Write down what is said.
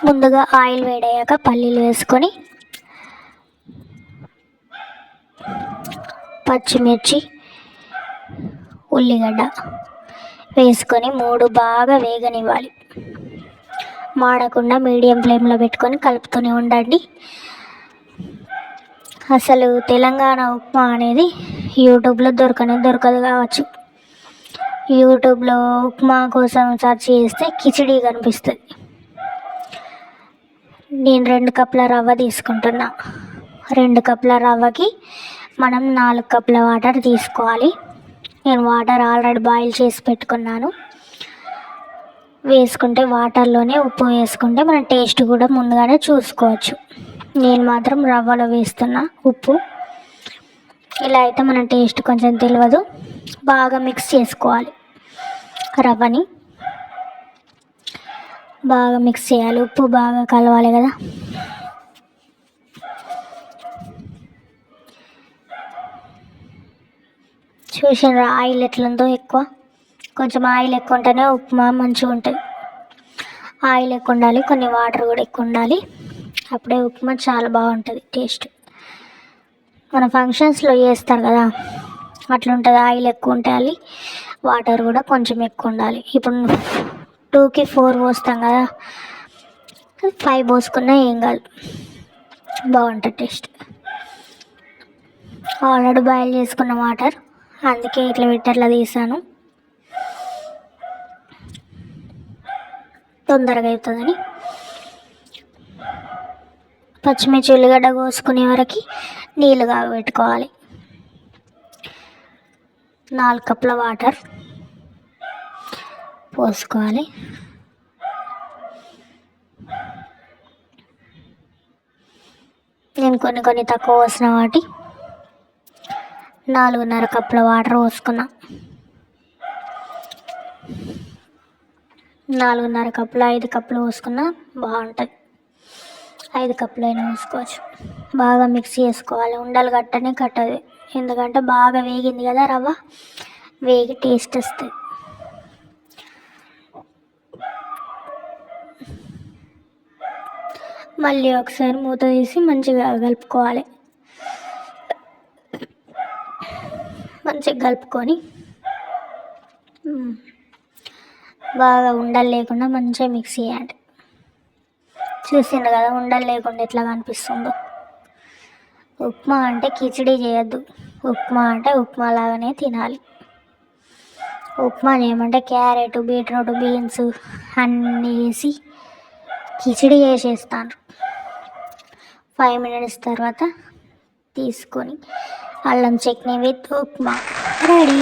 ముందుగా ఆయిల్ వేడయ్యాక పల్లీలు వేసుకొని పచ్చిమిర్చి ఉల్లిగడ్డ వేసుకొని 3 బాగా వేగనివ్వాలి. మాడకుండా మీడియం ఫ్లేమ్లో పెట్టుకొని కలుపుతూనే ఉండండి. అసలు తెలంగాణ ఉప్మా అనేది యూట్యూబ్లో దొరకదు కావచ్చు. యూట్యూబ్లో ఉప్మా కోసం సెర్చ్ చేస్తే కిచిడి కనిపిస్తుంది. నేను 2 కప్పుల రవ్వ తీసుకుంటున్నా. 2 కప్పుల రవ్వకి మనం 4 కప్పుల వాటర్ తీసుకోవాలి. నేను వాటర్ ఆల్రెడీ బాయిల్ చేసి పెట్టుకున్నాను. వేసుకుంటే వాటర్లోనే ఉప్పు వేసుకుంటే మన టేస్ట్ కూడా ముందుగానే చూసుకోవచ్చు. నేను మాత్రం రవ్వలో వేస్తున్నా ఉప్పు. ఇలా అయితే మన టేస్ట్ కొంచెం తెలియదు. బాగా మిక్స్ చేసుకోవాలి. రవ్వని బాగా మిక్స్ చేయాలి. ఉప్పు బాగా కలవాలి కదా. చూసినరా ఆయిల్ ఎట్లుందో ఎక్కువ. కొంచెం ఆయిల్ ఎక్కువ ఉంటేనే ఉప్మా మంచిగా ఉంటుంది. ఆయిల్ ఎక్కువ ఉండాలి, కొన్ని వాటర్ కూడా ఎక్కువ ఉండాలి. అప్పుడే ఉప్మా చాలా బాగుంటుంది టేస్ట్. మన ఫంక్షన్స్లో చేస్తారు కదా అట్లా ఉంటుంది. ఆయిల్ ఎక్కువ ఉండాలి, వాటర్ కూడా కొంచెం ఎక్కువ ఉండాలి. ఇప్పుడు 2కి 4 పోస్తాం కదా, 5 పోసుకున్నా ఏం కాదు, బాగుంటుంది టేస్ట్. ఆల్రెడీ బాయిల్ చేసుకున్న వాటర్, అందుకే ఇట్లా విట్టర్లా తీసాను, తొందరగా అవుతుందని. పచ్చిమిర్చి ఉల్లిగడ్డ కోసుకునే వరకు నీళ్ళు కాగబెట్టుకోవాలి. 4 కప్పుల వాటర్ పోసుకోవాలి. నేను కొన్ని తక్కువ పోసిన వాటి 4.5 కప్పుల వాటర్ పోసుకున్నా. 4.5 కప్పులు 5 కప్పులు పోసుకున్నా బాగుంటుంది. 5 కప్పులు అయినా పోసుకోవచ్చు. బాగా మిక్స్ చేసుకోవాలి. ఉండలు కట్టదు, ఎందుకంటే బాగా వేగింది కదా రవ్వ, వేగి టేస్ట్ వస్తుంది. మళ్ళీ ఒకసారి మూత తీసి మంచిగా కలుపుకోవాలి. మంచిగా కలుపుకొని బాగా ఉండలు లేకుండా మంచిగా మిక్స్ చేయండి. చూసిండ్రు కదా ఉండలు లేకుండా ఎట్లా కనిపిస్తుందో. ఉప్మా అంటే కిచిడి చేయొద్దు. ఉప్మా అంటే ఉప్మా లాగానే తినాలి. ఉప్మా చేయమంటే క్యారెట్, బీట్రూట్, బీన్స్ అన్నీ వేసి కిచిడి చేసేస్తాను. 5 minutes తర్వాత తీసుకొని అల్లం చట్నీ విత్ ఉప్మా రెడీ.